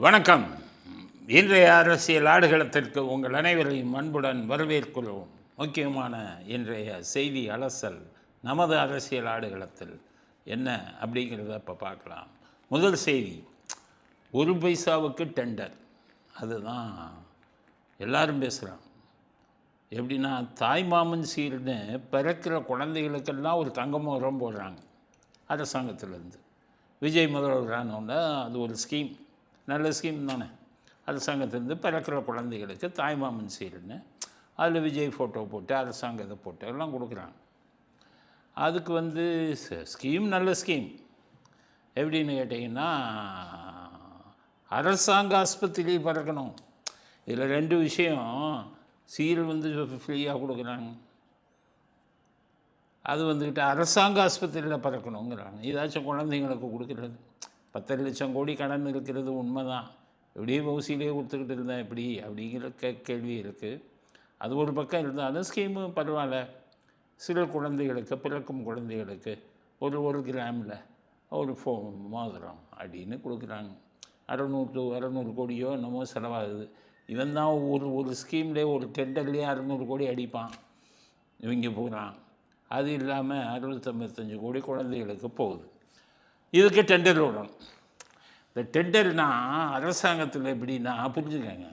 வணக்கம். இன்றைய அரசியல் ஆடுகளத்திற்கு உங்கள் அனைவரையும் அன்புடன் வரவேற்கிறோம். முக்கியமான இன்றைய செய்தி அலசல் நமது அரசியல் ஆடுகளத்தில் என்ன அப்படிங்கிறத இப்போ பார்க்கலாம். முதல் செய்தி, 1 பைசாவுக்கு டெண்டர். அதுதான் எல்லாரும் பேசுகிறாங்க. எப்படின்னா, தாய்மாமன் சீர்னு பிறக்கிற குழந்தைகளுக்கெல்லாம் ஒரு தங்கமோரம் போடுறாங்க அரசாங்கத்திலேருந்து. விஜய் முதல்வரானோன்னா அது ஒரு ஸ்கீம், நல்ல ஸ்கீம் தானே. அரசாங்கத்திலேருந்து பிறக்கிற குழந்தைகளுக்கு தாய்மாமன் சீருன்னு அதில் விஜய் ஃபோட்டோ போட்டு அரசாங்கத்தை போட்டு எல்லாம் கொடுக்குறாங்க. அதுக்கு ஸ்கீம் நல்ல ஸ்கீம். எப்படின்னு கேட்டிங்கன்னா, அரசாங்க ஆஸ்பத்திரி பிறக்கணும். இதில் 2 விஷயம். சீர் ஃப்ரீயாக கொடுக்குறாங்க, அது வந்துக்கிட்டு அரசாங்க ஆஸ்பத்திரியில் பிறக்கணுங்கிறாங்க. ஏதாச்சும் குழந்தைங்களுக்கு கொடுக்குறது. 10 லட்சம் கோடி கடன் இருக்கிறது உண்மை தான். எப்படியே வவுசியிலே கொடுத்துக்கிட்டு இருந்தேன் எப்படி அப்படிங்கிற கேள்வி இருக்குது. அது ஒரு பக்கம் இருந்தாலும் ஸ்கீமு பரவாயில்ல. சில குழந்தைகளுக்கு, பிறக்கும் குழந்தைகளுக்கு ஒரு கிராமில் ஒரு மோதிரம் அப்படின்னு கொடுக்குறாங்க. 600 கோடியோ என்னமோ செலவாகுது. இவன் தான் ஒரு ஸ்கீம்லேயே ஒரு டெண்டர்லேயே 600 கோடி அடிப்பான் இவங்க போகிறான். அது இல்லாமல் 655 கோடி குழந்தைகளுக்கு போகுது. இதுக்கு டெண்டர் விடணும். இந்த டெண்டர்னால் அரசாங்கத்தில் எப்படின்னா புரிஞ்சுக்கங்க,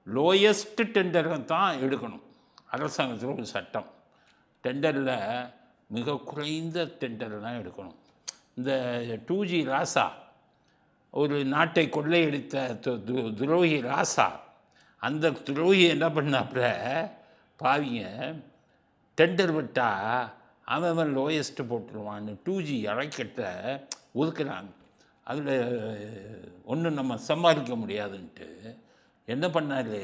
லோயஸ்ட்டு டெண்டரை தான் எடுக்கணும். அரசாங்கத்தில் ஒரு சட்டம், டெண்டரில் மிக குறைந்த டெண்டரை தான் எடுக்கணும். இந்த 2G ராசா, ஒரு நாட்டை கொள்ளையடித்த துரோகி ராசா, அந்த துரோகி என்ன பண்ணாப்புல பாவிங்க, டெண்டர் விட்டால் அவன் லோயஸ்ட்டு போட்டுருவான்னு 2G அழைக்கட்ட ஒதுக்குறாங்க. அதில் ஒன்றும் நம்ம சம்பாதிக்க முடியாதுன்ட்டு என்ன பண்ணார்,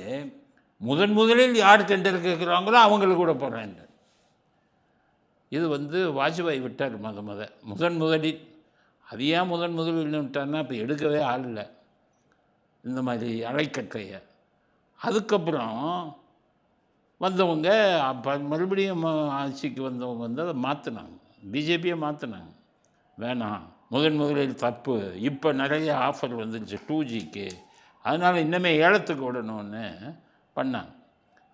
முதலில் யார் டெண்டர் கேட்குறாங்களோ அவங்களுக்கு கூட போடுறேன். இது வாஜ்பாய் விட்டார் முதலில். அது ஏன் முதலில் விட்டார்னா, இப்போ எடுக்கவே ஆள் இல்லை இந்த மாதிரி அழைக்கட்டையை. அதுக்கப்புறம் வந்தவங்க அப்போ மறுபடியும் ஆட்சிக்கு வந்தவங்க அதை மாற்றினாங்க, பிஜேபியை மாற்றினாங்க. வேணாம், முதலில் தப்பு, இப்போ நிறைய ஆஃபர் வந்துருச்சு 2Gக்கு, அதனால் இன்னமே ஏலத்துக்கு விடணும்னு பண்ணாங்க.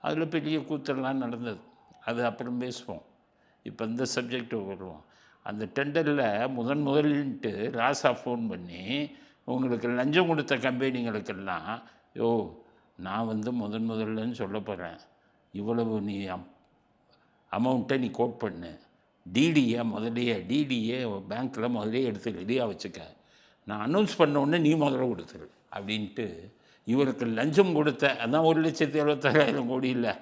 அதில் பெரிய கூத்தெல்லாம் நடந்தது. அது அப்புறம் பேசுவோம். இப்போ இந்த சப்ஜெக்டு வருவோம். அந்த டெண்டரில் முதலின்ட்டு ராசா ஃபோன் பண்ணி உங்களுக்கு லஞ்சம் கொடுத்த கம்பெனிங்களுக்கெல்லாம், நான் முதல்லன்னு சொல்ல போகிறேன், இவ்வளவு நீ அமௌண்ட்டை நீ கோட் பண்ணு, டிடியை பேங்க்கில் முதலே எடுத்து ரெடியாக வச்சுக்க, நான் அனௌன்ஸ் பண்ணோடனே நீ முதல்ல கொடுத்துரு அப்படின்ட்டு இவருக்கு லஞ்சம் கொடுத்த, அதான் 1,76,000 கோடி இல்லை,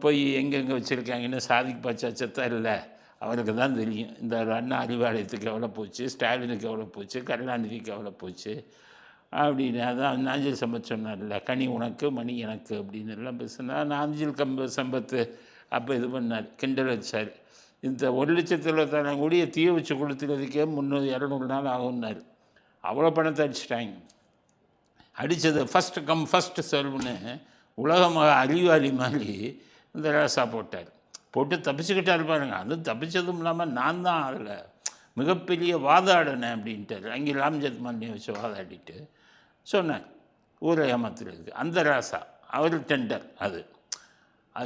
போய் எங்கெங்கே வச்சுருக்காங்கன்னு சாதிக்கு பாச்சா செத்தா இல்லை, அவருக்கு தான் தெரியும். இந்த அண்ணா அறிவாலயத்துக்கு எவ்வளோ போச்சு, ஸ்டாலினுக்கு எவ்வளோ போச்சு, கருணாநிதிக்கு எவ்வளோ போச்சு அப்படின்னு. அதான் நாஞ்சில் சம்பத் சொன்னார்ல, கனி உனக்கு மணி எனக்கு அப்படின்னு எல்லாம் பேசுனா. நாஞ்சில் சம்பத்து அப்போ இது பண்ணார், கிண்டல் வச்சார். இந்த 1,76,000 கோடியை தீய வச்சு கொடுத்துறதுக்கே 300-200 நாள் ஆகும்னார். அவ்வளோ பணத்தை அடிச்சிட்டாங்க. அடித்தது ஃபஸ்ட்டு கம் ஃபஸ்ட்டு சர்வ்னு உலகமாக அறிவாளி மாதிரி இந்த ராசா போட்டு தப்பிச்சுக்கிட்டா இருப்பாருங்க. அது தப்பிச்சதும் இல்லாமல் நான் தான் அதில் மிகப்பெரிய வாதாடினேன் அப்படின்ட்டு அங்கே ராம்ஜெத் மல்லியை வச்சு வாதாடிட்டு சொன்னார், ஊரை ஏமாத்துறதுக்கு. அந்த ராசா அவர் டெண்டர், அது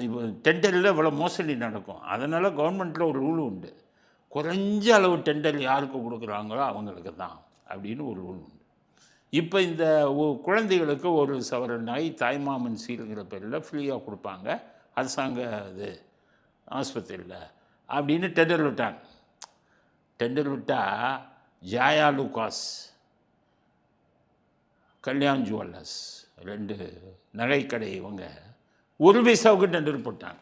இப்போ டெண்டரில் இவ்வளோ மோசடி நடக்கும். அதனால் கவர்மெண்ட்டில் ஒரு ரூல் உண்டு, குறைஞ்ச அளவு டெண்டர் யாருக்கு கொடுக்குறாங்களோ அவங்களுக்கு தான் அப்படின்னு ஒரு ரூல் உண்டு. இப்போ இந்த குழந்தைகளுக்கு 1 சவரன் நகை தாய்மாமன் சீருங்கிற பேரில் ஃப்ரீயாக கொடுப்பாங்க அரசாங்க இது ஆஸ்பத்திரியில் அப்படின்னு டெண்டர் விட்டாங்க. டெண்டர் விட்டால் ஜாயா லூகாஸ், கல்யாண் ஜுவல்லர்ஸ் 2 நகைக்கடை இவங்க 1 பைசாவுக்கு டெண்டர் போட்டாங்க.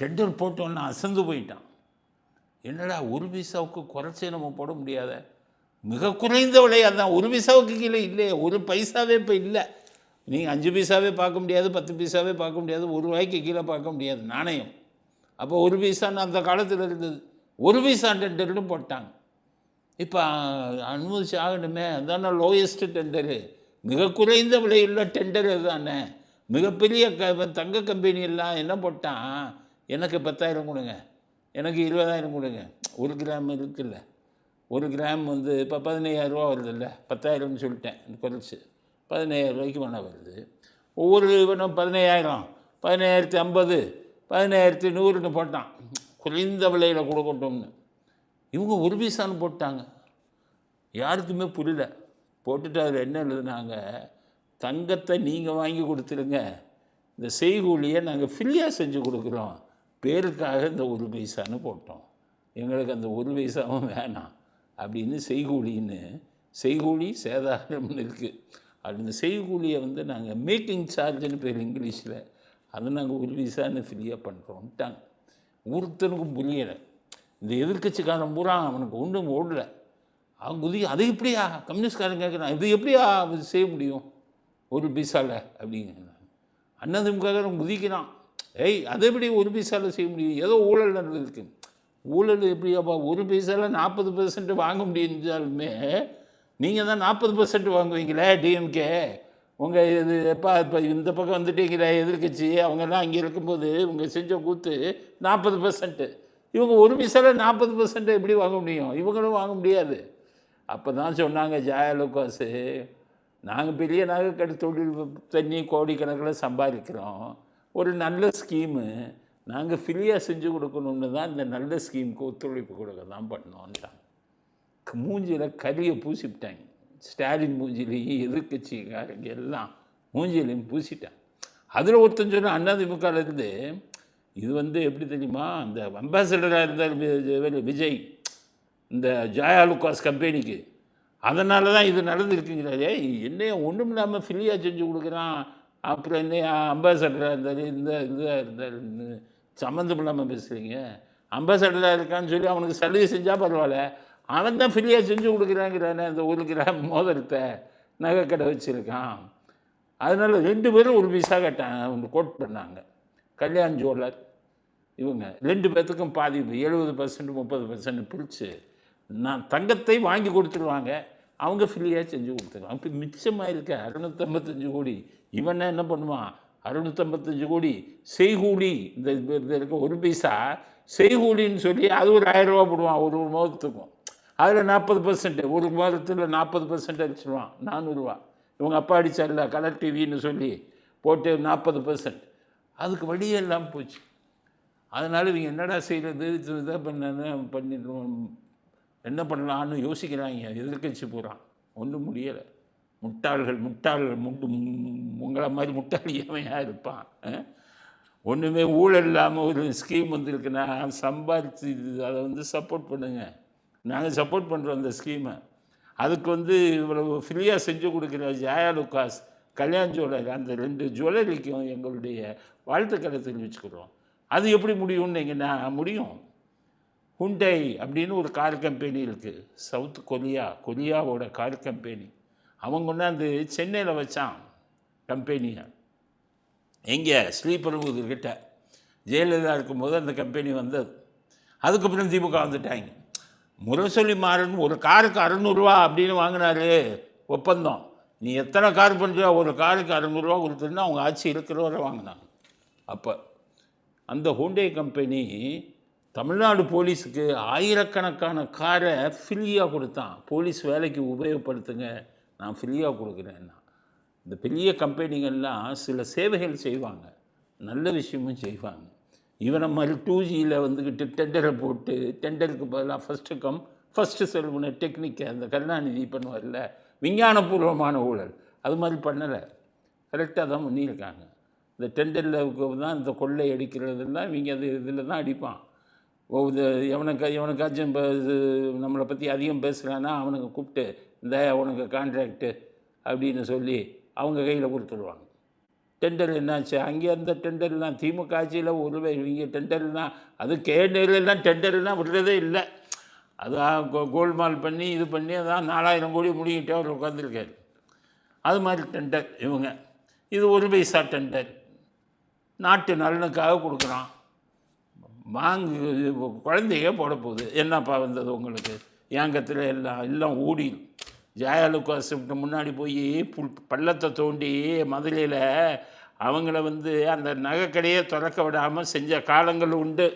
டெண்டர் போட்டோன்னா அசந்து போயிட்டான். என்னடா 1 பைசாவுக்கு குறைச்சே நம்ம போட முடியாத, மிக குறைந்த விலை அதுதான். 1 பைசாவுக்கு கீழே இல்லையே, 1 பைசாவே இப்போ இல்லை. நீங்கள் 5 பைசாவே பார்க்க முடியாது, 10 பைசாவே பார்க்க முடியாது, 1 ரூபாய்க்கு கீழே பார்க்க முடியாது நாணயம். அப்போ 1 பைசான்னு அந்த காலத்தில் இருந்தது. 1 பைசா டெண்டர்னு போட்டாங்க. இப்போ அனுமதிச்சு ஆகணுமே, அதுதானே லோயஸ்ட்டு டெண்டரு, மிக குறைந்த விலையுள்ள டெண்டர் அதுதானே. மிகப்பெரிய தங்க கம்பெனியெல்லாம் என்ன போட்டான், எனக்கு 10,000 கொடுங்க, எனக்கு 20,000 கொடுங்க. 1 கிராம் இருக்குல்ல, 1 கிராம் இப்போ 15,000 ரூபா வருது இல்லை, 10,000ன்னு சொல்லிட்டேன் குறைச்சி. 15,000 வேணால் வருது. ஒவ்வொரு இவனும் 15,000, 15,050, 15,100ன்னு போட்டான். குறைந்த விலையில் கொடுக்கட்டும்னு. இவங்க ஒரு பைசான்னு போட்டாங்க. யாருக்குமே புரியல. போட்டுட்டு அதில் என்ன எழுதுனாங்க, தங்கத்தை நீங்கள் வாங்கி கொடுத்துருங்க, இந்த செய்கூலியை நாங்கள் ஃப்ரீயாக செஞ்சு கொடுக்குறோம், பேருக்காக இந்த ஒரு பைசான்னு போட்டோம், எங்களுக்கு அந்த ஒரு பைசாவும் வேணாம் அப்படின்னு செய்கூலி சேதாரம்னு இருக்குது. அப்படி இந்த செய்கூலியை வந்து நாங்கள் மேக்கிங் சார்ஜுன்னு பேர் இங்கிலீஷில், அதை நாங்கள் ஒரு பைசான்னு ஃப்ரீயாக பண்ணுறோம்ட்டாங்க. ஒருத்தனுக்கும் புரியலை. இந்த எதிர்கட்சிக்காரன் பூரா அவனுக்கு ஒன்றும் ஓடலை. அவங்க அதை எப்படியா கம்யூனிஸ்ட்காரன் கேட்குறான், இது எப்படியா செய்ய முடியும் ஒரு பைசாவில் அப்படிங்கிறான். அதிமுககாரன் குதிக்கிறான், அதை எப்படி ஒரு பைசாவில் செய்ய முடியும், ஏதோ ஊழல் நடந்திருக்கு. ஊழல் எப்படியாப்பா ஒரு பைசாவில் 40% வாங்க முடிஞ்சாலுமே நீங்கள் தான் 40% வாங்குவீங்களே டிஎம்கே. உங்கள் இது எப்போ இப்போ இந்த பக்கம் வந்துட்டீங்களே எதிர்கட்சி, அவங்கெல்லாம் அங்கே இருக்கும்போது இவங்க செஞ்ச கூத்து 40%. இவங்க ஒரு பைசாவில் 40% எப்படி வாங்க முடியும், இவங்களும் வாங்க முடியாது. அப்போ தான் சொன்னாங்க ஜெயலலிதாஸு, நாங்கள் பெரிய நகைக்கடை தொழில் தண்ணி கோடிக்கணக்கில் சம்பாதிக்கிறோம், ஒரு நல்ல ஸ்கீமு நாங்கள் ஃப்ரீயாக செஞ்சு கொடுக்கணுன்னு தான் இந்த நல்ல ஸ்கீமுக்கு ஒத்துழைப்பு கொடுக்க தான் பண்ணோன்ட்டாங்க. மூஞ்சியில் கரியை பூசிவிட்டாங்க. ஸ்டாலின் மூஞ்சிலையும் எதிர்கட்சிக்காரங்க எல்லாம் மூஞ்சிலையும் பூசிட்டாங்க. அதில் ஒருத்தன் சொன்ன அதிமுகலேருந்து, இது வந்து எப்படி தெரியுமா, அந்த அம்பாசடராக இருந்தார் விஜய் இந்த ஜெயலலிதாஸ் கம்பெனிக்கு, அதனால தான் இது நடந்துருக்குங்கிறாரே. என்னைய ஒன்றும் இல்லாமல் ஃப்ரீயாக செஞ்சு கொடுக்குறான், அப்புறம் என்னைய அம்பாசடராக இருந்தார், இந்த இதாக இருந்தாருன்னு சம்மந்தம் இல்லாமல் பேசுகிறீங்க. அம்பாசடராக இருக்கான்னு சொல்லி அவனுக்கு சலுகை செஞ்சால் பரவாயில்ல, அவன் தான் ஃப்ரீயாக செஞ்சு கொடுக்குறாங்கிறானே. அந்த 1 கிராம் மோதிரத்தை நகைக்கடை வச்சுருக்கான், அதனால் 2 பேரும் ஒரு பைசா கேட்டாங்க, கோட் பண்ணாங்க. கல்யாண் ஜுவல்லர் இவங்க 2 பேர்த்துக்கும் பாதி 70% 30% பிரித்து நான் தங்கத்தை வாங்கி கொடுத்துருவாங்க, அவங்க ஃப்ரீயாக செஞ்சு கொடுத்துருவாங்க. இப்போ மிச்சமாக இருக்க 655 கோடி இவன் என்ன பண்ணுவான், 655 கோடி செய்கூலி, இந்த இருக்க ஒரு பைசா செய்கூலின்னு சொல்லி அது ஒரு 1000 ரூபா போடுவான் ஒரு மோதத்துக்கும். அதில் 40%, ஒரு மோதத்தில் 40% அடிச்சிடுவான், 400 ரூபா. இவங்க அப்பா அடித்தார்ல கலர் டிவின்னு சொல்லி போட்டு 40%. அதுக்கு வழியெல்லாம் போச்சு. அதனால் இவங்க என்னடா செய்கிறது, இதை பண்ணிடுவோம், என்ன பண்ணலான்னு யோசிக்கிறாங்க. எதிர்கட்சி போகிறான், ஒன்றும் முடியலை. முட்டாள்கள் உங்களை மாதிரி முட்டாளியமையாக இருப்பான். ஒன்றுமே ஊழல் இல்லாமல் ஒரு ஸ்கீம் வந்துருக்குன்னா சம்பாதிச்சு அதை வந்து சப்போர்ட் பண்ணுங்கள், நாங்கள் சப்போர்ட் பண்ணுறோம் அந்த ஸ்கீமை. அதுக்கு வந்து இவ்வளவு ஃப்ரீயாக செஞ்சு கொடுக்குற ஜெயலலிதாஸ் கல்யாண் ஜுவல்லரி, அந்த 2 ஜுவல்லரிக்கும் எங்களுடைய வாழ்த்துக்களை தெரிவிச்சுக்கிறோம். அது எப்படி முடியும்னு நீங்கள் முடியும். ஹுண்டை அப்படின்னு ஒரு கார் கம்பெனி இருக்குது, சவுத் கொரியாவோட கார் கம்பெனி. அவங்க கொண்டாந்து சென்னையில் வச்சான் கம்பெனியை. எங்கே, ஸ்ரீபெரும்புதூர்கிட்ட ஜெயலலிதா இருக்கும்போது அந்த கம்பெனி வந்தது. அதுக்கப்புறம் திமுக வந்துட்டாங்க. முரசொலி மாறன் ஒரு காருக்கு 600 ரூபா அப்படின்னு வாங்கினாரு ஒப்பந்தம். நீ எத்தனை கார் பண்ணுறியோ ஒரு காருக்கு 600 ரூபா கொடுத்துருந்தா அவங்க ஆட்சி இருக்கிறவரை வாங்கினாங்க. அப்போ அந்த ஹூண்டை கம்பெனி தமிழ்நாடு போலீஸுக்கு ஆயிரக்கணக்கான காரை ஃப்ரீயாக கொடுத்தான். போலீஸ் வேலைக்கு உபயோகப்படுத்துங்க, நான் ஃப்ரீயாக கொடுக்குறேன்னா. இந்த பெரிய கம்பெனிகள்லாம் சில சேவைகள் செய்வாங்க, நல்ல விஷயமும் செய்வாங்க. இவனை மாதிரி 2Gயில் வந்துக்கிட்டு டெண்டரை போட்டு, டெண்டருக்கு பதிலாக ஃபஸ்ட்டு கம் ஃபஸ்ட்டு செல்வன டெக்னிக்கை அந்த கருணாநிதி பண்ணுவார்ல, விஞ்ஞானபூர்வமான ஊழல், அது மாதிரி பண்ணலை, கரெக்டாக தான் பண்ணியிருக்காங்க. இந்த டெண்டரில் தான் இந்த கொள்ளை அடிக்கிறதெல்லாம் இவங்க அது இதில் தான் அடிப்பான். எவனுக்காச்சும் இப்போ நம்மளை பற்றி அதிகம் பேசுகிறான்னா அவனுக்கு கூப்பிட்டு இந்த உனக்கு கான்ட்ராக்டு அப்படின்னு சொல்லி அவங்க கையில் கொடுத்துடுவாங்க. டெண்டர் என்னாச்சு, அங்கே அந்த டெண்டர்லாம் திமுக ஆட்சியில் இவங்க டெண்டர்லாம், அது கேண்டர்லாம் டெண்டர்லாம் விடுறதே இல்லை. அதான் கோல்மால் பண்ணி இது பண்ணி அதான் 4000 கோடி முடிக்கிட்டே அவர் உட்காந்துருக்காரு. அது மாதிரி டெண்டர் இவங்க. இது ஒரு பைசா டெண்டர், நாட்டு நலனுக்காக கொடுக்குறான். குழந்தைங்க போட போகுது, என்னப்பா வந்தது உங்களுக்கு, ஏங்கத்தில் எல்லாம் ஊடி. ஜெயலலிதாஸ் முன்னாடி போய் பள்ளத்தை தோண்டி மதுரையில் அவங்கள வந்து அந்த நகைக்கடையே திறக்க விடாமல் செஞ்ச காலங்கள் உண்டு.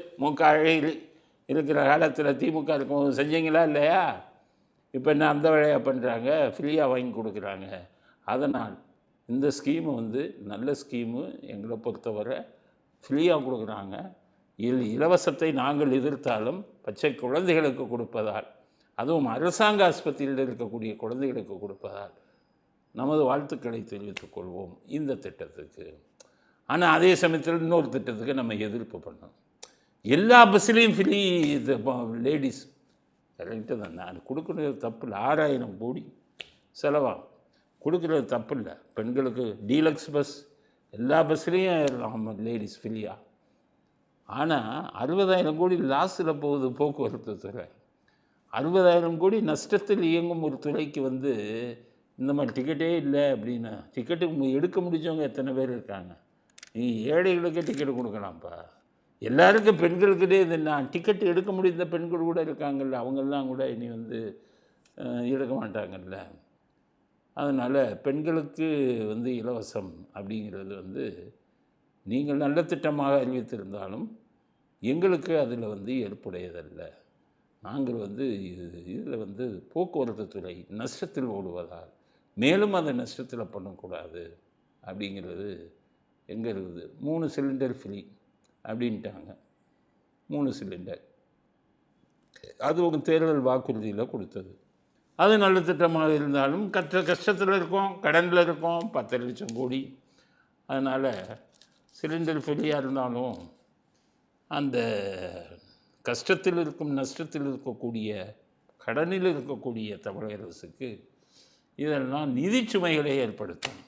அழகிரி இருக்கிற காலத்தில் திமுக இருக்கும் செஞ்சீங்களா இல்லையா? இப்போ என்ன அந்த வேலையாக பண்ணுறாங்க, ஃப்ரீயாக வாங்கி கொடுக்குறாங்க. அதனால் இந்த ஸ்கீமு வந்து நல்ல ஸ்கீமு. எங்களை பொறுத்தவரை ஃப்ரீயாக கொடுக்குறாங்க. இலவசத்தை நாங்கள் எதிர்த்தாலும் பச்சை குழந்தைகளுக்கு கொடுப்பதால், அதுவும் அரசாங்க ஆஸ்பத்திரியில் இருக்கக்கூடிய குழந்தைகளுக்கு கொடுப்பதால் நமது வாழ்த்துக்களை தெரிவித்துக் கொள்வோம் இந்த திட்டத்துக்கு. ஆனால் அதே சமயத்தில் இன்னொரு திட்டத்துக்கு நம்ம எதிர்ப்பு பண்ணோம். எல்லா பஸ்ஸுலேயும் ஃப்ரீ இது லேடிஸ் கரெக்டு தான். நான் கொடுக்குறது தப்பு இல்லை. 6000 கோடி செலவாகும். கொடுக்குறது தப்பு இல்லை. பெண்களுக்கு டீலக்ஸ் பஸ் எல்லா பஸ்லேயும் லேடிஸ் ஃப்ரீயாக. ஆனால் 60,000 கோடி லாஸில் போகுது போக்குவரத்து துறை. 60,000 கோடி நஷ்டத்தில் இயங்கும் ஒரு துறைக்கு வந்து இந்த மாதிரி டிக்கெட்டே இல்லை அப்படின்னா, டிக்கெட்டு எடுக்க முடிஞ்சவங்க எத்தனை பேர் இருக்காங்க? நீ ஏழைகளுக்கே டிக்கெட்டு கொடுக்கலாம்ப்பா. எல்லாருக்கும் பெண்களுக்கிட்டே இது நான் டிக்கெட்டு எடுக்க முடிந்த பெண்கள் கூட இருக்காங்கல்ல, அவங்கெல்லாம் கூட இனி வந்து எடுக்க மாட்டாங்கல்ல. அதனால் பெண்களுக்கு வந்து இலவசம் அப்படிங்கிறது வந்து நீங்கள் நல்ல திட்டமாக அறிவித்திருந்தாலும் எங்களுக்கு அதில் வந்து ஏற்புடையதல்ல. நாங்கள் வந்து இதில் வந்து போக்குவரத்து துறை நஷ்டத்தில் ஓடுவதால் மேலும் அந்த நஷ்டத்தில் பண்ணக்கூடாது அப்படிங்கிறது எங்கே இருக்குது. 3 சிலிண்டர் ஃப்ரீ அப்படின்ட்டாங்க. 3 சிலிண்டர் அது உங்கள் தேர்தல் வாக்குறுதியில் கொடுத்தது. அது நல்ல திட்டமாக இருந்தாலும் கஷ்டத்தில் இருக்கோம், கடனில் இருக்கோம், 10 லட்சம் கோடி. அதனால் சிலிண்டர் ஃப்ரீயாக இருந்தாலும் அந்த கஷ்டத்தில் இருக்கும் நஷ்டத்தில் இருக்கக்கூடிய கடனில் இருக்கக்கூடிய தமிழக அரசுக்கு இதெல்லாம் நிதிச்சுமைகளை ஏற்படுத்தும்.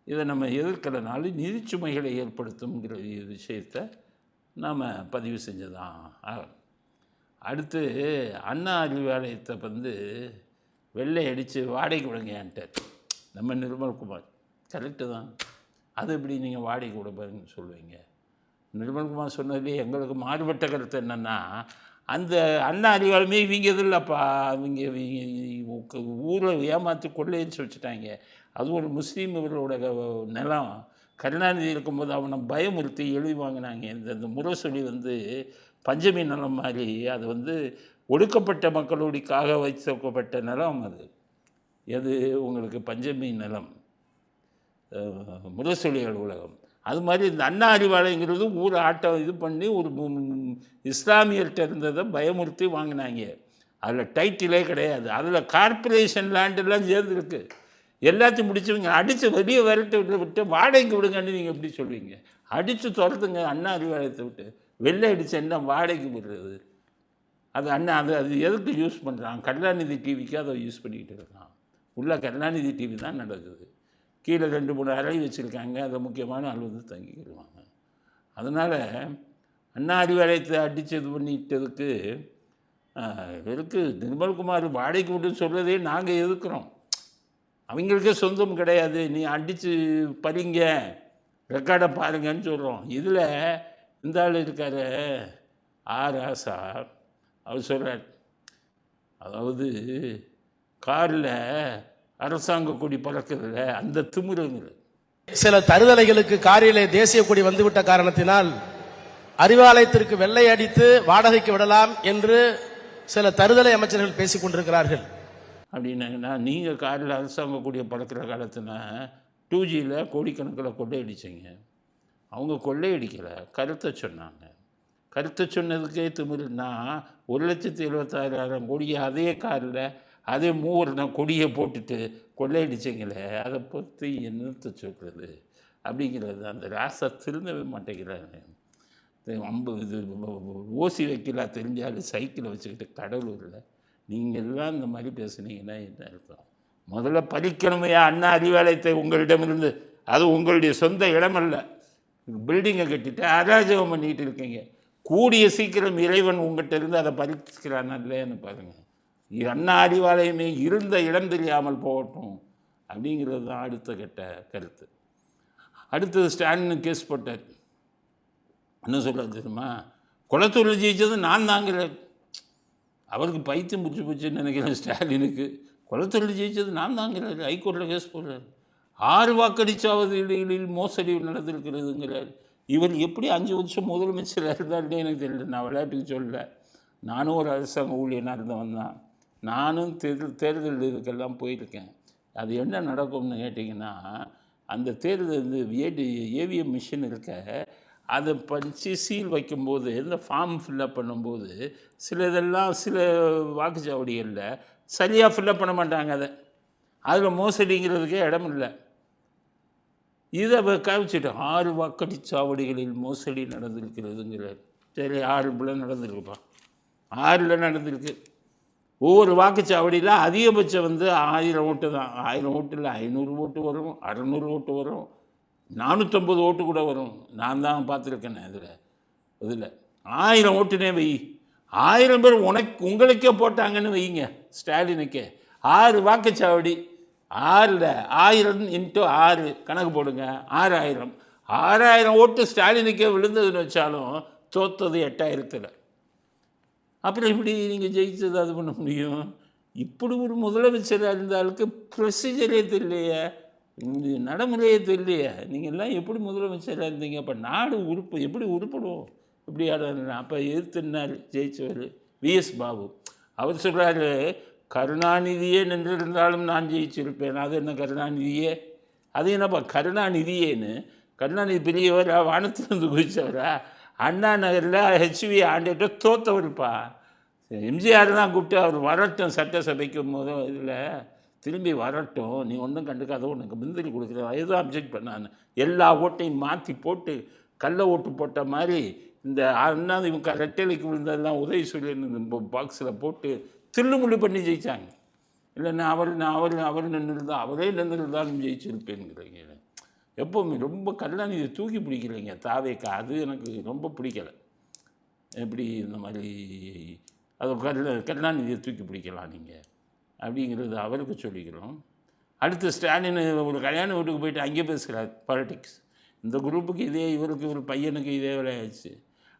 இதை நம்ம எதிர்க்கிறனால நிதிச்சுமைகளை ஏற்படுத்துங்கிற விஷயத்தை நாம் பதிவு செஞ்சுதான். அடுத்து அண்ணா அறிவாலயத்தை வந்து வெள்ளை அடித்து வாடகை விடுங்கன்ட்டார் நம்ம நிர்மல்குமார். கரெக்டு தான். அது எப்படி நீங்கள் வாடகை கொடுப்பேன்னு சொல்லுவீங்க? நிர்மல்குமார் சொன்னதுலேயே எங்களுக்கு மாறுபட்ட கருத்து என்னென்னா, அந்த அண்ணா அறிவாலயமே இவங்க இது இல்லைப்பா, இவங்க ஊரில் ஏமாற்றி கொள்ளையடிச்சு வச்சுட்டாங்க. அது ஒரு முஸ்லீம் இவர்களோட நிலம். கருணாநிதி இருக்கும்போது அவனை பயமுறுத்தி எழுதி வாங்கினாங்க. இந்த முரசொலி வந்து பஞ்சமி நிலம் மாதிரி, அது வந்து ஒடுக்கப்பட்ட மக்களுக்காக வைக்கப்பட்ட நிலம். அது உங்களுக்கு பஞ்சமி நிலம், முரசொலி அலுவலகம். அது மாதிரி இந்த அண்ணா அறிவாலயங்கிறது ஊர் ஆட்டம் இது பண்ணி ஒரு இஸ்லாமியர்கிட்ட இருந்ததை பயமுறுத்தி வாங்கினாங்க. அதில் டைட்டிலே கிடையாது. அதில் கார்பரேஷன் லேண்டெல்லாம் சேர்ந்துருக்கு. எல்லாத்தையும் முடிச்சவங்க அடித்து வெளியே விட்டு வாடகைக்கு விடுங்கன்னு நீங்கள் எப்படி சொல்லுவீங்க? அடித்து துரத்துங்க அண்ணா அறிவாலயத்தை விட்டு. வெள்ளை அடித்து என்ன வாடகைக்கு விடுறது? அது அண்ணா அது எதுக்கு யூஸ் பண்ணுறான்? கருணாநிதி டிவிக்கு அதை யூஸ் பண்ணிக்கிட்டு இருக்கான். உள்ள கருணாநிதி டிவி தான் நடக்குது. கீழே 2-3 அறை வச்சுருக்காங்க. அதை முக்கியமான ஆள் வந்து தங்கிக்கிடுவாங்க. அதனால் அண்ணா அறிவாலயத்தை அடித்து இது பண்ணிட்டதுக்கு நிர்மல்குமார் வாடகைக்கு விட்டுன்னு சொல்கிறதே நாங்கள் எதுக்குறோம். அவங்களுக்கே சொந்தம் கிடையாது. நீ அடித்து பறிங்க, ரெக்கார்டை பாருங்கன்னு சொல்கிறோம். இதில் இந்த ஆள் இருக்கார் ராசா, அவர் சொல்கிறார், அதாவது காரில் அரசாங்க கொடி பறக்கிறதுல அந்த திமுறங்கிறது. சில தருதலைகளுக்கு காரிலே தேசிய கொடி வந்துவிட்ட காரணத்தினால் அறிவாலயத்திற்கு வெள்ளை அடித்து வாடகைக்கு விடலாம் என்று சில தருதலை அமைச்சர்கள் பேசிக் கொண்டிருக்கிறார்கள். அப்படின்னாங்கன்னா, நீங்கள் காரில் அரசாங்க கொடியை பறக்கிற காலத்தில் 2Gயில் கோடிக்கணக்கில் கொள்ளையடிச்சிங்க. அவங்க கொள்ளையடிக்கலை, கருத்தை சொன்னாங்க. கருத்தை சொன்னதுக்கே திமிருன்னா 1,76,000 கோடியை அதே காரில் அதே கொடியை போட்டுட்டு கொள்ளையடிச்சிங்களே, அதை பற்றி என்னத்தை சொல்கிறது அப்படிங்கிறது. அந்த ராசா திருந்தவே மாட்டேங்கிறாங்க. இது ஓசி வைக்கலா தெரிஞ்சாலும் சைக்கிளை வச்சுக்கிட்டு கடலூரில் நீங்கள் எல்லாம் இந்த மாதிரி பேசுனீங்கன்னா என்ன அர்த்தம்? முதல்ல பறிக்கணுமே அண்ணா அறிவாலயத்தை உங்களிடமிருந்து. அது உங்களுடைய சொந்த இடமல்ல. பில்டிங்கை கட்டிட்டு அராஜகம் பண்ணிகிட்டு இருக்கீங்க. கூடிய சீக்கிரம் இறைவன் உங்கள்கிட்ட இருந்து அதை பறிக்கிறான் இல்லைன்னு பாருங்கள். அண்ணா அறிவாலயமே இருந்த இடம் தெரியாமல் போகட்டும் அப்படிங்கிறது தான் அடுத்த கட்ட கருத்து. அடுத்தது ஸ்டாலின் கேஸ் போட்டார். என்ன சொல்ல தெரியுமா? குளத்தூரில் ஜெயிச்சது நான் தாங்கிறேன். அவருக்கு பைத்தியம் பிடிச்சி போச்சுன்னு நினைக்கிறேன் ஸ்டாலினுக்கு. குளத்தூரில் ஜெயிச்சது நான் தாங்கிறார். ஹைகோர்ட்டில் கேஸ் போடுறார். 6 வாக்கடிச்சாவது இடையில் மோசடி நடந்திருக்கிறதுங்கிறார். இவர் எப்படி 5 வருஷம் முதலமைச்சராக இருந்தாலே எனக்கு தெரியல. நான் விளையாட்டுக்கு சொல்லலை. நானும் ஒரு அரசாங்க ஊழியனாக இருந்தவன் தான். நானும் தேர்தல் இதுக்கெல்லாம் போயிருக்கேன். அது என்ன நடக்கும்னு கேட்டிங்கன்னா, அந்த தேர்தல் இந்த ஏவிஎம் மிஷின் இருக்க, அதை படித்து சீல் வைக்கும்போது, இந்த ஃபார்ம் ஃபில்லப் பண்ணும்போது, சில வாக்குச்சாவடிகளில் சரியாக ஃபில்லப் பண்ண மாட்டாங்க அதை. அதில் மோசடிங்கிறதுக்கே இடம் இல்லை. இதை காமிச்சிட்டு 6 வாக்குச்சாவடிகளில் மோசடி நடந்திருக்கிறதுங்கிறார். சரி, 6 நடந்திருக்குப்பா, 6 நடந்திருக்கு. ஒவ்வொரு வாக்குச்சாவடியில் அதிகபட்சம் 1000 ஓட்டு தான். 1000 ஓட்டில் 500 ஓட்டு வரும், 600 ஓட்டு வரும், 450 ஓட்டு கூட வரும். நான் தான் பார்த்துருக்கேன். இதில் 1000 ஓட்டுனே வை. 1000 பேர் உங்களுக்கே போட்டாங்கன்னு வைங்க, ஸ்டாலினுக்கே. 6 வாக்குச்சாவடி, 6ல் 1000 × 6 கணக்கு போடுங்க, 6000. 6000 ஓட்டு ஸ்டாலினுக்கே விழுந்ததுன்னு வச்சாலும் தோத்தது 8000. அப்புறம் இப்படி நீங்கள் ஜெயிச்சது அது பண்ண முடியும்? இப்படி ஒரு முதலமைச்சராக இருந்தாலுக்கு ப்ரொசீஜரே தெரியலையே, நடைமுறையே தெரியலையே. நீங்கள் எல்லாம் எப்படி முதலமைச்சராக இருந்தீங்க? அப்போ நாடு எப்படி உருப்படும்? இப்படி அப்போ எதிர்த்துனார் ஜெயிச்சவர் விஎஸ் பாபு. அவர் சொல்கிறாரு, கருணாநிதியே நின்றிருந்தாலும் நான் ஜெயிச்சிருப்பேன். அது என்ன கருணாநிதியே? அது என்னப்பா கருணாநிதியேன்னு? கருணாநிதி பெரியவரா? வானத்திலிருந்து குதிச்சவரா? அண்ணா நகரில் ஹெச்வி ஆண்டிட்ட தோற்றவருப்பா. எம்ஜிஆர் தான் கூப்பிட்டு அவர் வரட்டும், சட்டசபைக்கு இதில் திரும்பி வரட்டும், நீ ஒன்றும் கண்டுக்காத, உனக்கு முந்திரி கொடுக்குறேன், எதுவும் அப்ஜெக்ட் பண்ணான்னு எல்லா ஓட்டையும் மாற்றி போட்டு கள்ள ஓட்டு போட்ட மாதிரி இந்த அதிமுக ரெட்டலைக்கு விழுந்ததெல்லாம் உதவி சொல்லி பாக்ஸில் போட்டு தில்லுமுள்ளு பண்ணி ஜெயித்தாங்க. இல்லைன்னா அவர் நின்றுருந்தா, அவரே நின்றுருந்தாலும் ஜெயிச்சிருப்பேங்கிறீங்க. எப்போவுமே ரொம்ப கருணாநிதி தூக்கி பிடிக்கலைங்க தாவேக்கா. அது எனக்கு ரொம்ப பிடிக்கலை. எப்படி இந்த மாதிரி அது கருணாநிதியை தூக்கி பிடிக்கலாம் நீங்கள் அப்படிங்கிறது அவருக்கு சொல்லிக்கிறோம். அடுத்து ஸ்டாலின் ஒரு கல்யாண வீட்டுக்கு போயிட்டு அங்கே பேசுகிறார் பாலிட்டிக்ஸ். இந்த குரூப்புக்கு இதே, இவருக்கு ஒரு பையனுக்கு இதே விளையாச்சு.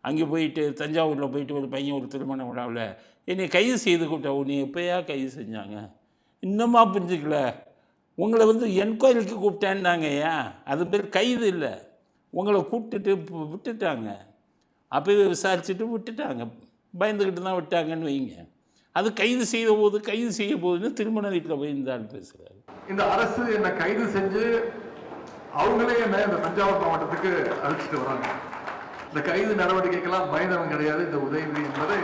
அங்கே போயிட்டு தஞ்சாவூரில் போயிட்டு ஒரு பையன் ஒரு திருமண விழாவில் என்னை கைது செய்து கூட்ட, உன்னை எப்போயா கைது செஞ்சாங்க? இன்னுமா புரிஞ்சுக்கல? உங்களை என்கொயரிக்கு கூப்பிட்டேன்னாங்க. ஏன் அது பேர் கைது இல்லை, உங்களை கூப்பிட்டுட்டு விட்டுட்டாங்க. அப்போவே விசாரிச்சுட்டு விட்டுட்டாங்க, பயந்துக்கிட்டு தான் விட்டாங்கன்னு வைங்க. அது கைது செய்ய போதுன்னு திருமண வீட்டில் போய் இந்த ஆள் பேசுகிறாரு. இந்த அரசு என்னை கைது செஞ்சு அவங்களே என்ன இந்த தஞ்சாவூர் மாவட்டத்துக்கு அழைச்சிட்டு வராங்க. இந்த கைது நடவடிக்கைக்கெல்லாம் பயந்தவன் கிடையாது இந்த உதயநிதி என்பதை